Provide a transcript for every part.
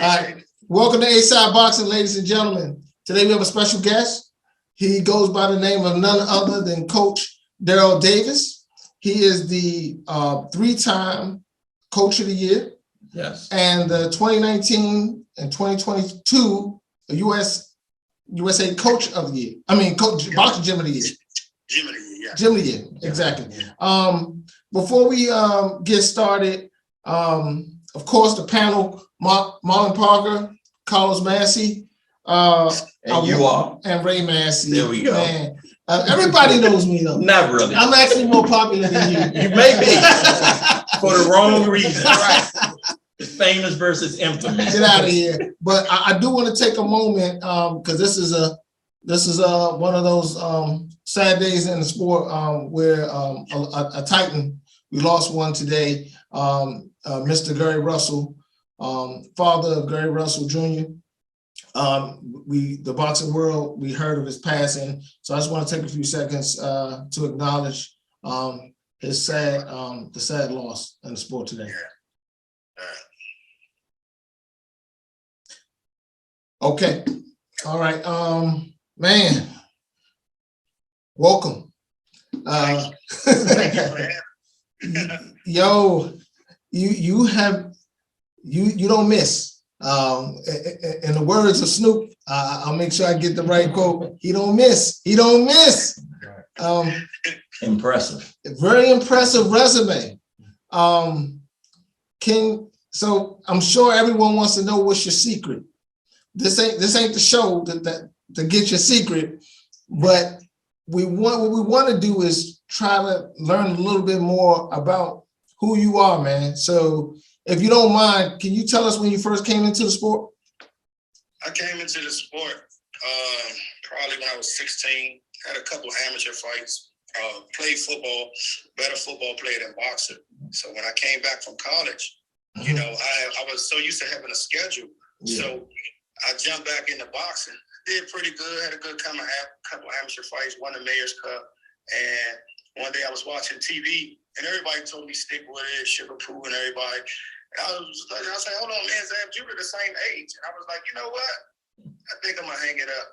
right. Welcome to A-Side Boxing, ladies and gentlemen. Today we have a special guest. He goes by the name of none other than Coach Darrell Davis. He is the three-time Coach of the Year. Yes. And the 2019 and 2022 USA Coach of the Year. Coach Boxing Gym of the Year. Gym of the Year, yeah. Gym of the Year, exactly. Before we get started, of course, the panel, Marlon Parker, Carlos Massey, and you are. And Ray Massey. There we go. Man, everybody knows me, though. Not really. I'm actually more popular than you. You may be. For the wrong reason. Right. Famous versus infamous. Get out of here. But I do want to take a moment, because this is one of those sad days in the sport where a Titan, we lost one today, Mr. Gary Russell, father of Gary Russell Jr. The boxing world, we heard of his passing, so I just want to take a few seconds to acknowledge his the sad loss in the sport today. Okay, all right, man, welcome. Yo, you don't miss. In the words of Snoop, I'll make sure I get the right quote. He don't miss. He don't miss. Impressive. Very impressive resume. So I'm sure everyone wants to know what's your secret. This ain't the show to get your secret, but what we want to do is try to learn a little bit more about who you are, man. So if you don't mind, can you tell us when you first came into the sport? I came into the sport probably when I was 16. Had a couple of amateur fights. Played football, better football player than boxer. So when I came back from college, you know, I was so used to having a schedule. Yeah. So I jumped back into boxing. Did pretty good. Had a good couple amateur fights. Won the Mayor's Cup. And one day I was watching TV, and everybody told me stick with it, Sugar Pooh, and everybody. And I was like, hold on, man, Zab, you were the same age. And I was like, you know what? I think I'm gonna hang it up.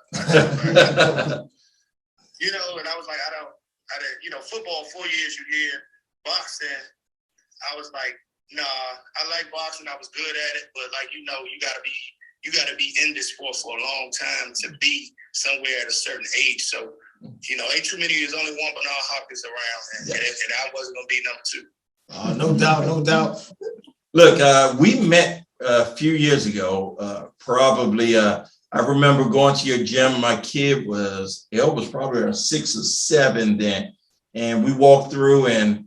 You know, and I was like, I didn't, you know, football 4 years you hear, boxing. I was like, nah, I like boxing. I was good at it, but like you know, you gotta be in this sport for a long time to be somewhere at a certain age. So, you know, ain't too many. There's only one Bernard Hopkins around, and I wasn't gonna be number two. No doubt, no doubt. Look, we met a few years ago. Probably, I remember going to your gym. My kid was probably around 6 or 7 then, and we walked through. And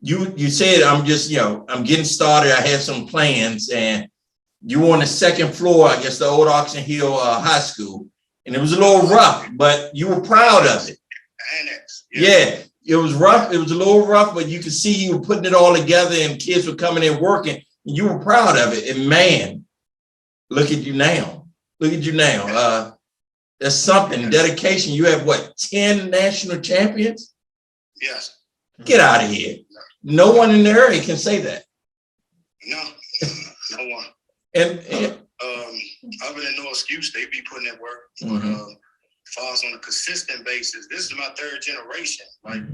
you said, I'm getting started. I had some plans, and you were on the second floor, I guess, the old Oxon Hill High School, and it was a little rough, but you were proud of it. Annex. Yeah, it was rough. It was a little rough, but you could see you were putting it all together, and kids were coming in working, and you were proud of it. And man, look at you now. Look at you now. There's something, dedication. You have what, 10 national champions? Yes. Get out of here. No one in the area can say that. No one. And other than no excuse, they be putting in work. But falls on a consistent basis. This is my third generation. Like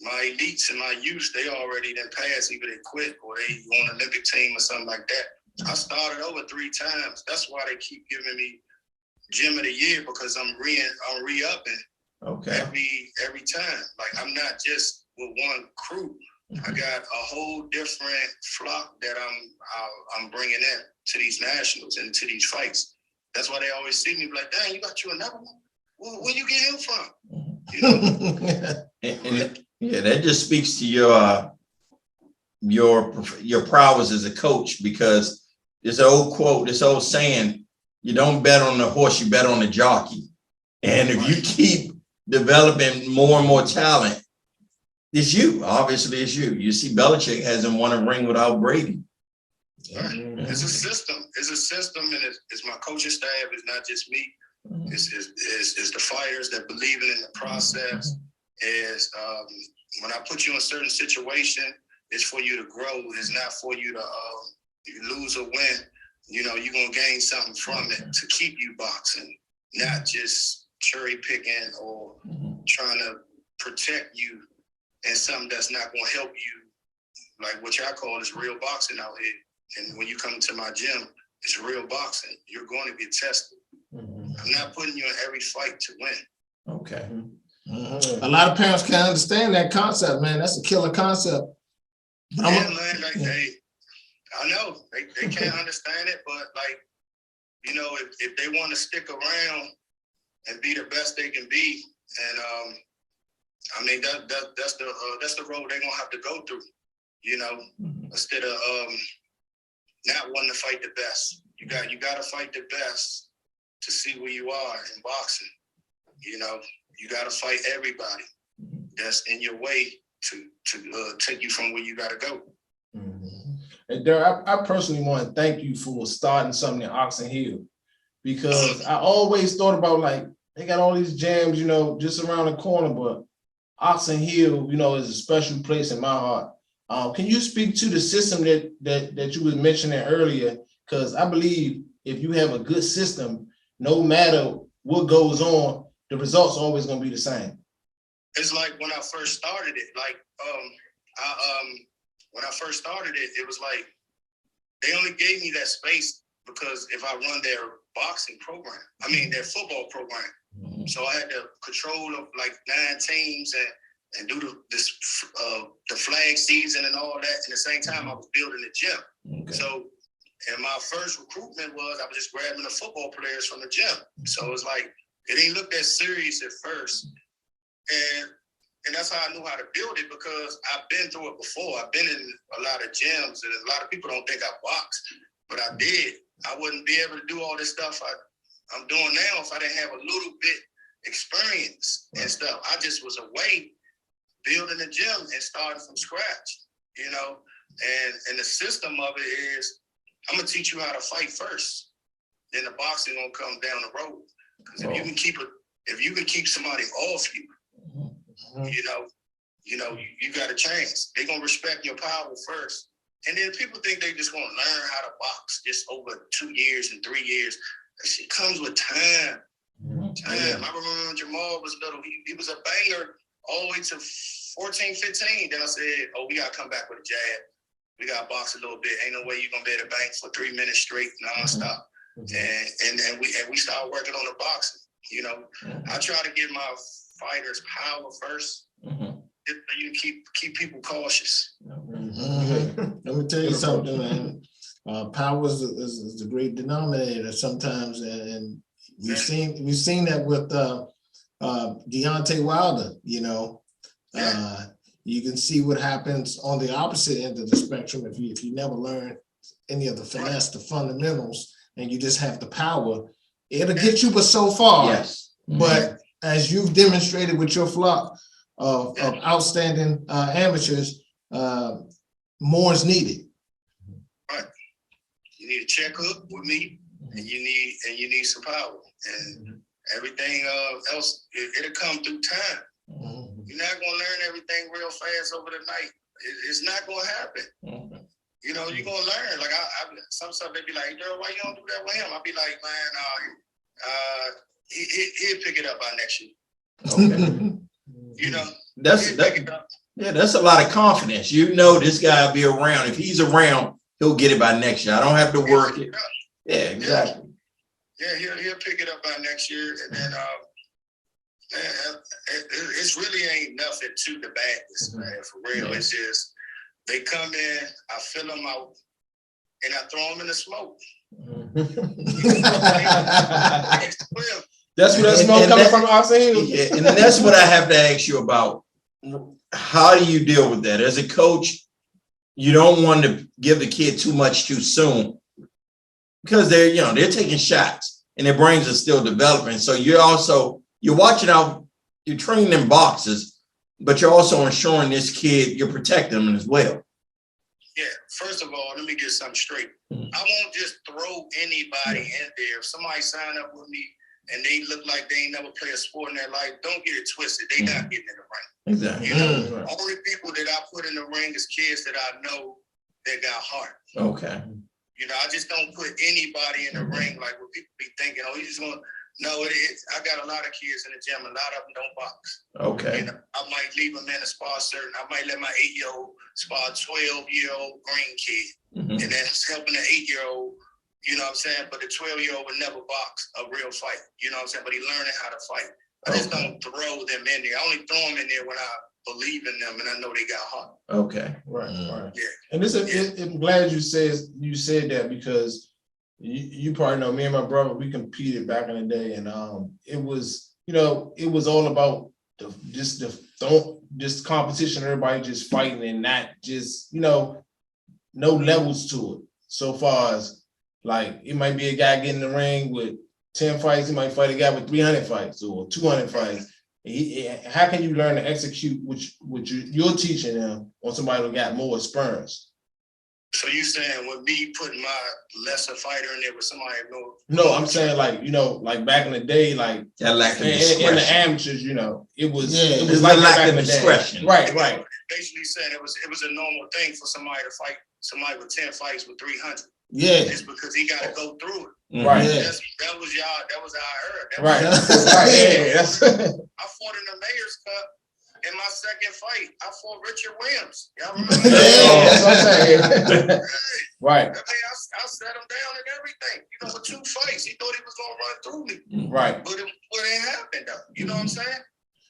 my elites and my youth, they already done passed. Either they quit or they on an Olympic team or something like that. I started over 3 times. That's why they keep giving me Gym of the Year, because I'm re-upping. Okay. Every time. Like I'm not just with one crew. I got a whole different flock that I'm bringing in to these nationals and to these fights. That's why they always see me like, dang, you got you another one? Where you get him from? You know? and yeah, that just speaks to your prowess as a coach, because there's an old quote, this old saying, you don't bet on the horse, you bet on the jockey. And if you keep developing more and more talent, it's you. Obviously, it's you. You see, Belichick hasn't won a ring without Brady. Right. It's a system. It's a system, and it's my coaching staff. It's not just me. It's the fighters that believe in the process. Is when I put you in a certain situation, it's for you to grow. It's not for you to lose or win. you know, you're gonna gain something from it to keep you boxing, not just cherry picking or trying to protect you and something that's not gonna help you. Like what y'all call is real boxing out here. And when you come to my gym, it's real boxing. You're going to get tested. I'm not putting you in every fight to win. Okay. A lot of parents can't understand that concept, man. That's a killer concept. Yeah, man, like I know they can't understand it, but like, you know, if they want to stick around and be the best they can be, and I mean that's the road they're gonna have to go through, you know, instead of not wanting to fight the best. You got to fight the best to see where you are in boxing. You know, you got to fight everybody that's in your way to take you from where you got to go. And Darrell, I personally want to thank you for starting something in Oxon Hill, because I always thought about, like, they got all these jams, you know, just around the corner, but Oxon Hill, you know, is a special place in my heart. Can you speak to the system that you were mentioning earlier? Because I believe if you have a good system, no matter what goes on, the results are always going to be the same. It's like when I first started it, like when I first started it, it was like they only gave me that space because if I run their boxing program, I mean their football program. So I had the control of like 9 teams and do the flag season and all that. And at the same time, I was building the gym. Okay. So, and my first recruitment was I was just grabbing the football players from the gym. So it's like it didn't look that serious at first, and that's how I knew how to build it, because I've been through it before. I've been in a lot of gyms, and a lot of people don't think I boxed, but I did. I wouldn't be able to do all this stuff I'm doing now if I didn't have a little bit experience and stuff. I just was away building a gym and starting from scratch, you know. And the system of it is, I'm gonna teach you how to fight first. Then the boxing gonna come down the road. Because if you can keep somebody off you, you got a chance. They're gonna respect your power first. And then people think they just gonna learn how to box just over 2 years and 3 years. That shit comes with time. Time. I remember when Jamal was little, he was a banger all the way to 14, 15. Then I said, oh, we gotta come back with a jab. We gotta box a little bit. Ain't no way you're gonna be able to bang for 3 minutes straight, nonstop. And we started working on the boxing. You know, I try to give my fighters power first. Just so you keep people cautious. Let me tell you something, man. Power is the great denominator sometimes, and we've seen that with Deontay Wilder. You know, you can see what happens on the opposite end of the spectrum if you never learn any of the finesse, the fundamentals, and you just have the power. It'll get you but so far. Yes. But as you've demonstrated with your flock of outstanding amateurs, more is needed. Right. You need a checkup with me, and you need some power, and everything else it'll come through time. You're not gonna learn everything real fast over the night. It's not gonna happen. You know, you're gonna learn. Like I some stuff they be like, hey, Darrell, why you don't do that with him? I'll be like, man, he'll pick it up by next year. Okay. You know, that's a lot of confidence. You know, this guy will be around. If he's around, he'll get it by next year. I don't have to work it. Yeah, exactly. Yeah, he'll pick it up by next year, and then it's really ain't nothing to the badness, man. For real, it's just they come in, I fill them out, and I throw them in the smoke. That's where that smoke coming from, Oxon Hill. Yeah, and that's what I have to ask you about. How do you deal with that as a coach? You don't want to give the kid too much too soon, because they're taking shots and their brains are still developing. So you're watching out, you're training them boxes, but you're also ensuring this kid, you're protecting them as well. Yeah, first of all, let me get something straight. I won't just throw anybody in there. If somebody sign up with me and they look like they ain't never played a sport in their life, don't get it twisted. They not getting in the ring. Exactly. You know, only people that I put in the ring is kids that I know that got heart. Okay. You know, I just don't put anybody in the ring like what people be thinking. Oh, he's just gonna. No, it is. I got a lot of kids in the gym. A lot of them don't box. Okay. You know, I might leave them in a spot certain. I might let my 8-year-old spot 12-year-old green kid, and that's helping the 8-year-old. You know what I'm saying? But the 12-year-old would never box a real fight. You know what I'm saying? But he learning how to fight. I just don't throw them in there. I only throw them in there when I believe in them and I know they got heart. Okay. Right, right. Yeah. And I'm glad you said that, because you probably know me and my brother, we competed back in the day, and it was, you know, it was all about just competition, everybody just fighting and not just, you know, no levels to it. So far as like, it might be a guy getting in the ring with 10 fights, he might fight a guy with 300 fights or 200 fights. How can you learn to execute what you're teaching them on somebody who got more experience? So you saying with me putting my lesser fighter in there with somebody more? No, I'm saying, like, you know, like back in the day, like That lack of in discretion. the amateurs, you know, it was like that lack of discretion. Right, right. Basically saying it was a normal thing for somebody to fight somebody with 10 fights with 300. Yeah. Just because he got to go through it. Right. Yeah. That was how I heard. Right. I fought in the Mayor's Cup. In my second fight, I fought Richard Williams. Y'all remember that? Right. I mean, I sat him down and everything. You know, with 2 fights, he thought he was gonna run through me. Right. But it didn't happen though. You know what I'm saying?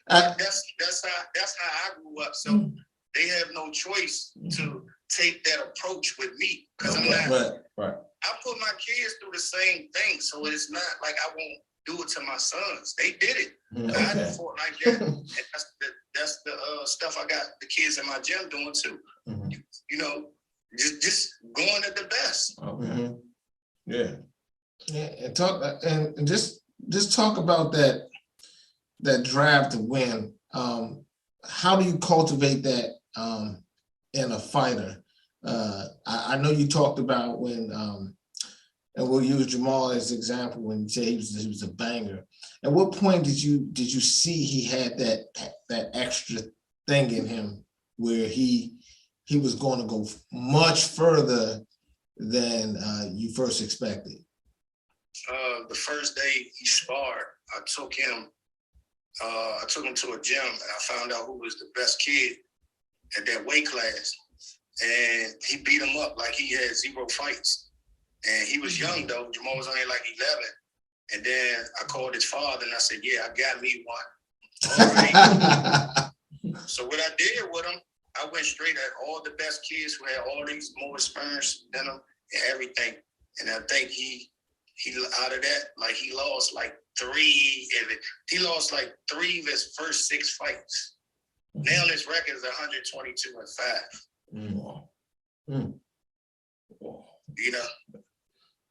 That's how I grew up. So they have no choice to take that approach with me, because I'm not. Right. I put my kids through the same thing, so it's not like I won't do it to my sons. They did it. I didn't fought like that. And that's the stuff I got the kids in my gym doing too. You know, just going at the best. Okay. Yeah. And just talk about that drive to win. How do you cultivate that in a fighter? I know you talked about when, and we'll use Jamal as an example, when you say he was a banger. At what point did you see he had that extra thing in him where he was going to go much further than you first expected? The first day he sparred, I took him to a gym, and I found out who was the best kid at that weight class, and he beat him up like he had 0 fights. And he was young though. Jamal was only like 11. And then I called his father and I said, "Yeah, I got me one." All right. So what I did with him, I went straight at all the best kids who had all these more experience than him and everything. And I think he out of that, like he lost like 3 of his first 6 fights. Now his record is 122-5. You know?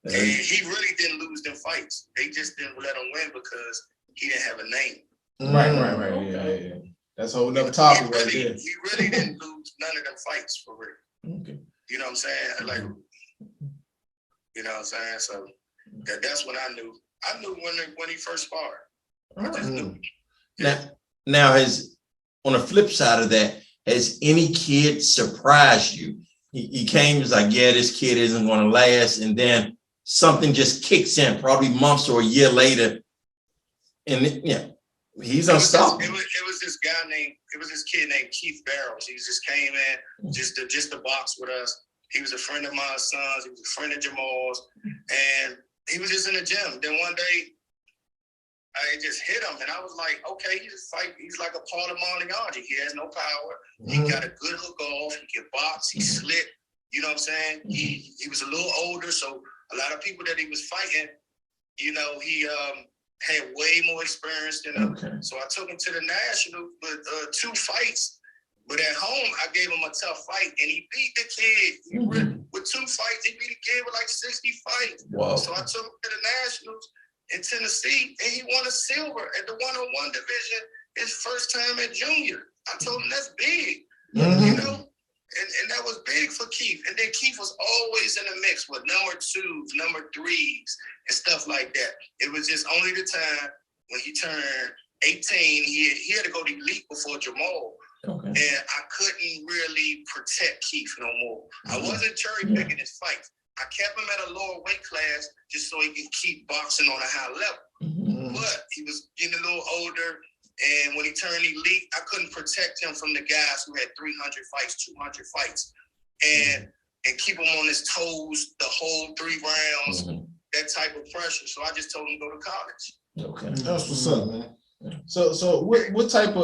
And he really didn't lose them fights. They just didn't let him win because he didn't have a name. Right. Okay. Yeah. That's a whole nother topic right there. He really didn't lose none of them fights for real. Okay. You know what I'm saying? Like, you know what I'm saying? So that's when I knew. I knew when he first sparred. I just knew. Now, on the flip side of that, has any kid surprised you? He came, was like, yeah, this kid isn't going to last, and then something just kicks in, probably months or a year later, and he's unstoppable. It was this kid named Keith Darrell. He just came in just to box with us. He was a friend of my son's. He was a friend of Jamal's, and he was just in the gym. Then one day, I just hit him, and I was like, okay, he's like a part of Malignaggi. He has no power. He got a good hook off. He can box. He slick. You know what I'm saying? He was a little older, so a lot of people that he was fighting, you know, he had way more experience than him. Okay. So I took him to the National with 2 fights. But at home, I gave him a tough fight, and he beat the kid. With 2 fights, he beat the kid with like 60 fights. Wow. So I took him to the Nationals in Tennessee, and he won a silver at the 101 division his first time at junior. I told him that's big, you know? And that was big for Keith. And then Keith was always in the mix with number 2s, number 3s, and stuff like that. It was just only the time when he turned 18, he had to go to elite before Jamal. Okay. And I couldn't really protect Keith no more. I wasn't cherry picking his fights. I kept him at a lower weight class just so he could keep boxing on a high level. But he was getting a little older, and when he turned elite, I couldn't protect him from the guys who had 300 fights, 200 fights, and keep him on his toes the whole 3 rounds, that type of pressure. So I just told him to go to college. Okay. That's what's up, man. So what type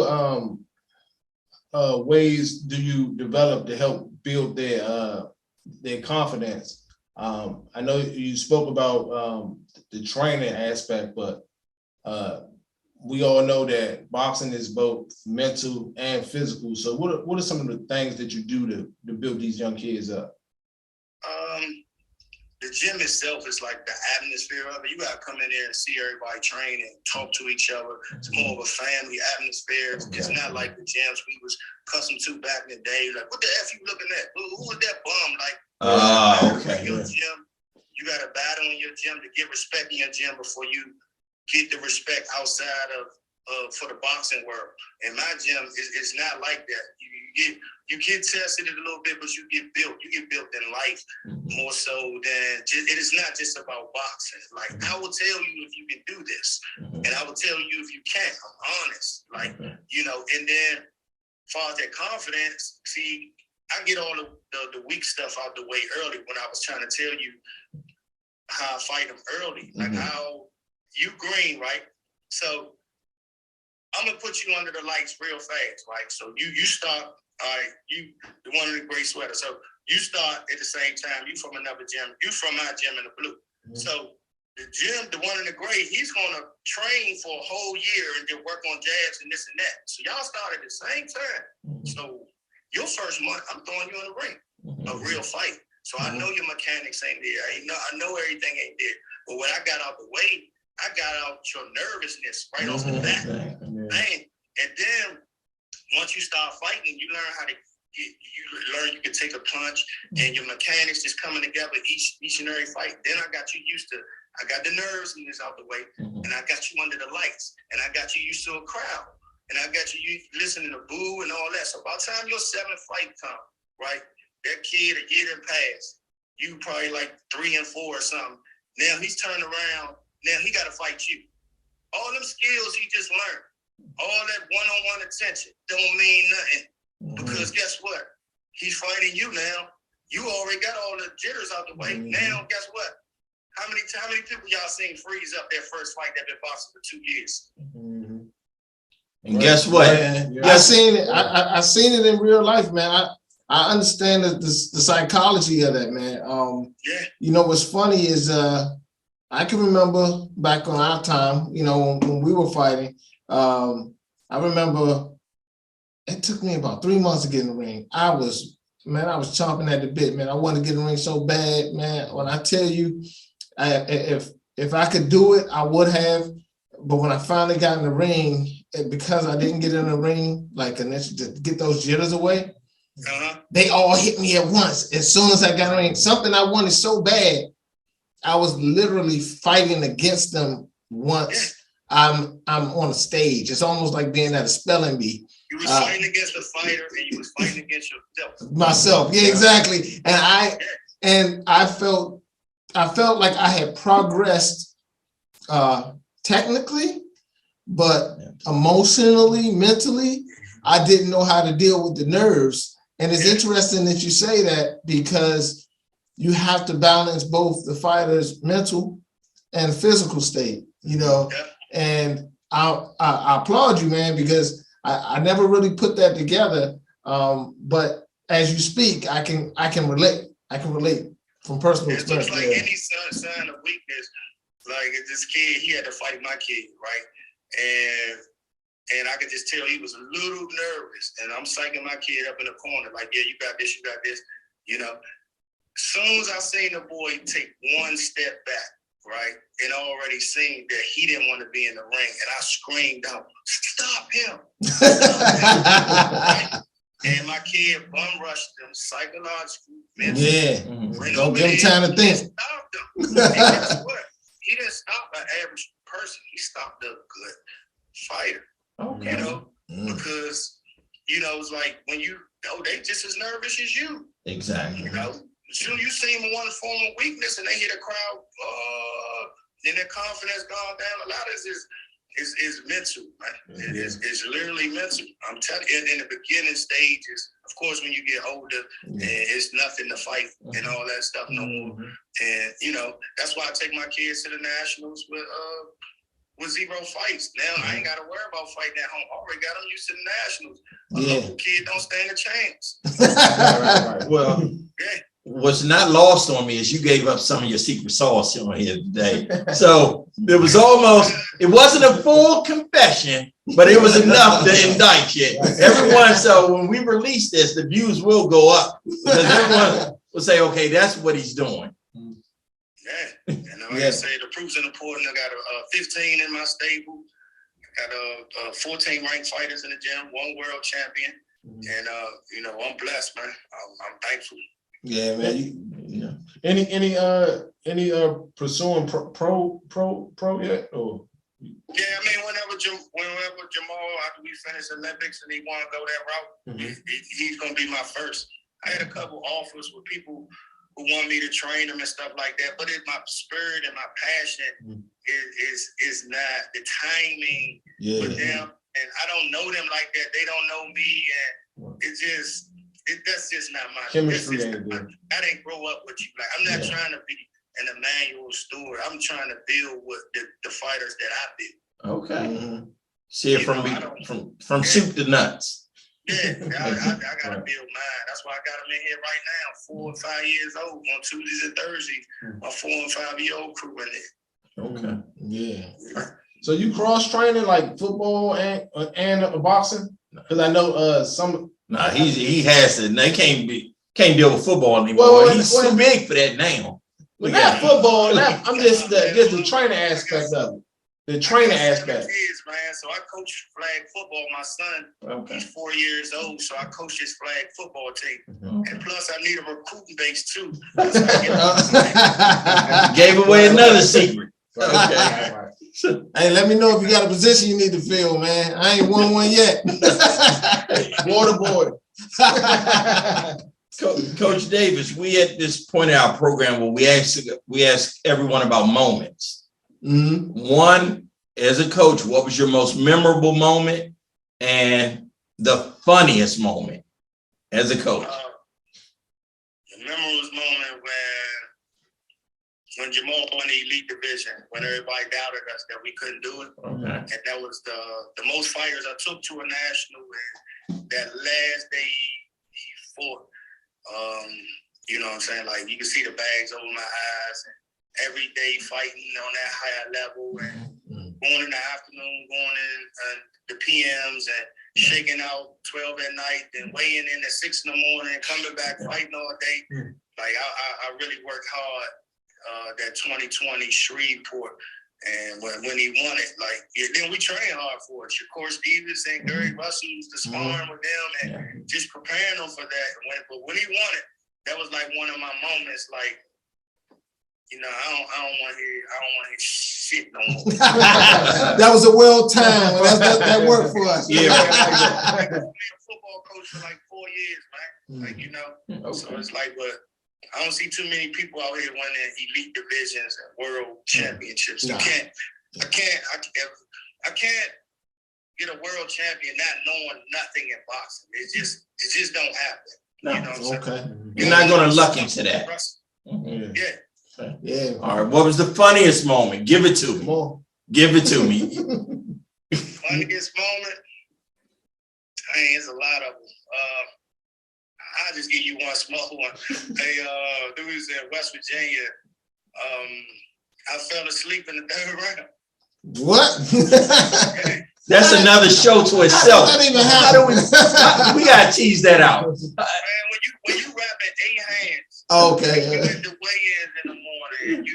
of ways do you develop to help build their confidence? I know you spoke about the training aspect, but we all know that boxing is both mental and physical. So what are some of the things that you do to build these young kids up? The gym itself is like the atmosphere of it. You gotta come in there and see everybody train and talk to each other. It's more of a family atmosphere. It's not like the gyms we was accustomed to back in the day. Like, what the F you looking at? Who was that bum? Like, okay. Your gym, you got to battle in your gym to get respect in your gym before you get the respect outside of for the boxing world. In my gym, it's not like that. You get tested a little bit, but you get built. You get built in life more so than it is not just about boxing. Like, I will tell you if you can do this, and I will tell you if you can't. I'm honest, like And then, as far as that confidence, see, I get all the weak stuff out the way early when I was trying to tell you how I fight them early, like how you green, right? So I'm gonna put you under the lights real fast, right? So you start, all right, you the one in the gray sweater. So you start at the same time. You from another gym. You from my gym in the blue. So the gym, the one in the gray, he's gonna train for a whole year and then work on jabs and this and that. So y'all start at the same time. So your first month, I'm throwing you in the ring, a real fight. So I know your mechanics ain't there. I know everything ain't there. But when I got out the way, I got out your nervousness right off the bat. Man. And then once you start fighting, you learn how to you can take a punch and your mechanics just coming together each and every fight. Then I got you used to, I got the nervousness out the way, and I got you under the lights, and I got you used to a crowd, and I got you listening to boo and all that. So by the time your 7th fight come, right, that kid a year done passed, you probably like 3 and 4 or something. Now he's turned around. Now he got to fight you. All them skills he just learned, all that one-on-one attention don't mean nothing. Because guess what? He's fighting you now. You already got all the jitters out the way. Now, guess what? How many people y'all seen freeze up their first fight that been boxing for 2 years? And guess what? I seen it. I seen it in real life, man. I understand the psychology of that, man. You know what's funny is I can remember back on our time, when we were fighting. I remember it took me about 3 months to get in the ring. I was chomping at the bit, man. I wanted to get in the ring so bad, man. When I tell you, if I could do it, I would have. But when I finally got in the ring, because I didn't get in the ring, like to get those jitters away, they all hit me at once. As soon as I got in the ring, something I wanted so bad, I was literally fighting against them once I'm on a stage. It's almost like being at a spelling bee. You was fighting against a fighter, and you was fighting against yourself. Myself, yeah, exactly. And I felt like I had progressed technically, but emotionally, mentally, I didn't know how to deal with the nerves. And it's interesting that you say that, because you have to balance both the fighter's mental and physical state, and I applaud you, man, because I never really put that together. But as you speak, I can relate. I can relate from personal experience. It's like any sign of weakness. Like this kid, he had to fight my kid, right? And I could just tell he was a little nervous. And I'm psyching my kid up in the corner, like, yeah, you got this, you got this, As soon as I seen the boy take one step back, right, and already seen that he didn't want to be in the ring, and I screamed out, "Stop him!" Right? And my kid bum rushed him psychologically, mentally. Don't give him time to think. Stopped him. And guess what? He didn't stop an average person. He stopped a good fighter. Because it's like when they just as nervous as you. Exactly. soon you see them in one form of weakness and they hear the crowd, then their confidence gone down. A lot of this is mental, man. It's literally mental. I'm telling you, in the beginning stages, of course, when you get older, it's nothing to fight and all that stuff no more. And you know, that's why I take my kids to the nationals with 0 fights. Now I ain't got to worry about fighting at home. I already got them used to the nationals. A local kid don't stand a chance. Right. Well, what's not lost on me is you gave up some of your secret sauce on here today. So it wasn't a full confession, but it was enough to indict you. Everyone, so when we release this, the views will go up because everyone will say, okay, that's what he's doing. Yeah, and like I say, the proof's in the pudding. I got 15 in my stable. I got 14 ranked fighters in the gym, 1 world champion, and you know, I'm blessed, man. I'm thankful. Yeah, man. Any pursuing pro yet? Or? Yeah, I mean, whenever Jamal, after we finish Olympics and he want to go that route, he's gonna be my first. I had a couple offers with people who want me to train them and stuff like that, but it's my spirit and my passion is not the timing with them, and I don't know them like that. They don't know me, and that's just not my chemistry. I didn't grow up with you. Like, I'm not trying to be an Emmanuel Stewart. I'm trying to build with the fighters that I build. Okay. See it from soup to nuts. Yeah, I gotta build mine. That's why I got them in here right now, 4 or 5 years old. On Tuesdays and Thursdays, my 4 and 5-year-old crew in there. Okay. Yeah. So you cross training like football and boxing? Because I know some. Nah, he has to. They can't deal with football anymore. He's too big for that now. Well, not football. I'm just the training aspect of it. The training aspect. Kids, man. So I coach flag football. My son, he's 4 years old, so I coach his flag football team. And plus, I need a recruiting base too. Gave away another secret. Okay. Hey, let me know if you got a position you need to fill, man. I ain't won one yet. Water boy. Coach Davis, we at this point in our program where we ask everyone about moments. One, as a coach, what was your most memorable moment and the funniest moment as a coach? The memorable moment when Jamal won the elite division, when everybody doubted us that we couldn't do it. And that was the most fighters I took to a national, and that last day he fought. You know what I'm saying? Like, you can see the bags over my eyes, and every day fighting on that higher level, and going in the afternoon, going in the PMs, and shaking out 12 at night, then weighing in at 6 in the morning, coming back fighting all day. Like, I really worked hard that 2020 Shreveport, and when he won it, like, then we trained hard for it. Shakur Stevens and Gary Russell was the sparring with them and just preparing them for that. But when he won it, that was like one of my moments. Like, you know, I don't want to hear shit no more. That was a well time. That worked for us. Yeah. I've been a football coach for like 4 years, man. Like, you know, so it's like, but I don't see too many people out here winning elite divisions and world championships. I can't get a world champion not knowing nothing in boxing. It just don't happen. No. You know what I'm saying? You're not going to luck into that. Yeah. All right. What was the funniest moment? Give it to me. Give it to me. Funniest moment? I mean, there's a lot of them. I'll just give you one small one. Hey, there was in West Virginia. I fell asleep in the 3rd round. What? That's another show to itself. That even happened. We gotta tease that out. Man, when you rapping 8 hands, okay. you in the weigh-ins in the morning,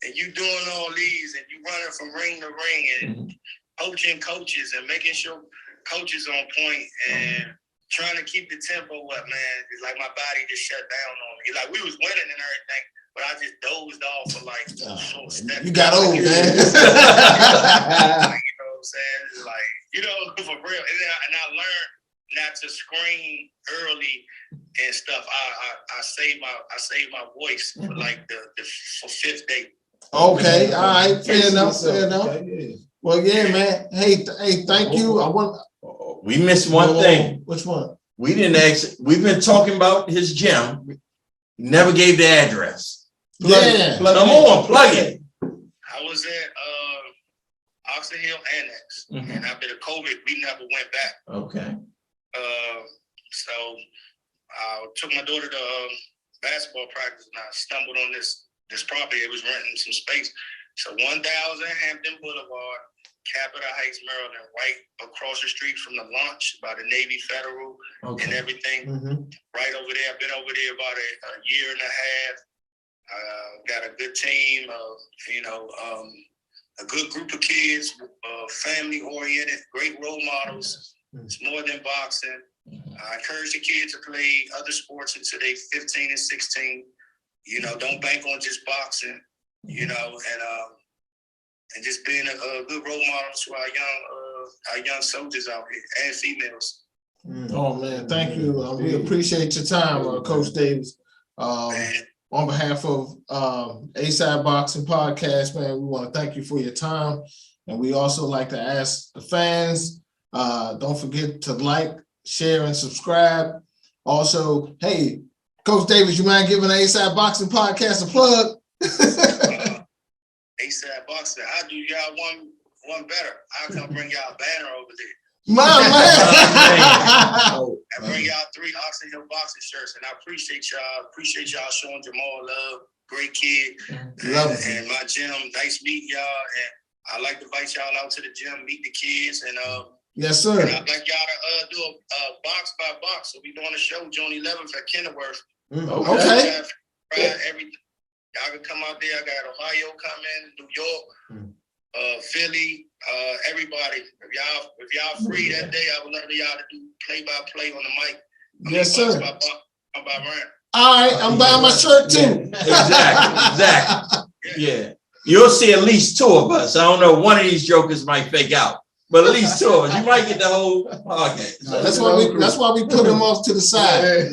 and you doing all these, and you running from ring to ring, and coaching coaches, and making sure coaches on point, and trying to keep the tempo up, man. It's like my body just shut down on me. Like, we was winning and everything, but I just dozed off for like short steps. You got old, man. Like, you know what I'm saying? It's like, you know, for real. And I learned not to scream early and stuff. I save my voice for like for fifth day. Okay, all right, fair enough, fair enough. Okay, yeah. Well, yeah, man. Hey, thank you. I want. We missed one thing. Which one? We didn't ask. We've been talking about his gym. Never gave the address. Yeah. Come on, plug it. I was at Oxon Hill Annex, and after the COVID, we never went back. Okay. So I took my daughter to basketball practice, and I stumbled on this property. It was renting some space. So 1000 Hampton Boulevard, Capitol Heights, Maryland, right across the street from the launch by the Navy Federal and everything. Right over there. I've been over there about a year and a half. Got a good team, a good group of kids, family oriented, great role models. It's more than boxing. I encourage the kids to play other sports until they 15 and 16. Don't bank on just boxing, and just being a good role model to our young soldiers out here and females. Oh man, thank you. We appreciate your time, Coach Davis. On behalf of A-Side Boxing Podcast, man, we want to thank you for your time. And we also like to ask the fans, don't forget to like, share, and subscribe. Also, hey, Coach Davis, you mind giving the A-Side Boxing Podcast a plug? A-Side Boxing, I'll do y'all one better. I'll come bring y'all a banner over there. My man. I bring y'all 3 Oxon Hill boxing shirts, and I appreciate y'all showing Jamal love. Great kid. And my gym, nice meeting y'all. And I like to invite y'all out to the gym, meet the kids, and yes, sir. And I'd like y'all to do a box by box. So we doing a show June 11th at Kenilworth. Okay. Everything. Y'all can come out there. I got Ohio coming, New York. Philly, everybody. If y'all free that day, I would love y'all to do play-by-play on the mic. Yes, sir. By round. All right, I'm buying my shirt too. Exactly. Yeah. You'll see at least 2 of us. I don't know. One of these jokers might fake out, but at least 2 of us. You might get the whole podcast. That's why we put them off to the side.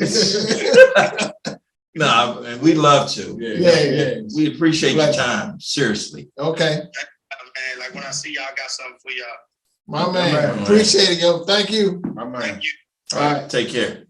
No, and we love to. Yeah. We appreciate your time. Seriously. Okay. Man, like when I see y'all, I got something for y'all. My man. Appreciate it, yo. Thank you. My man. Thank you. All right. Take care.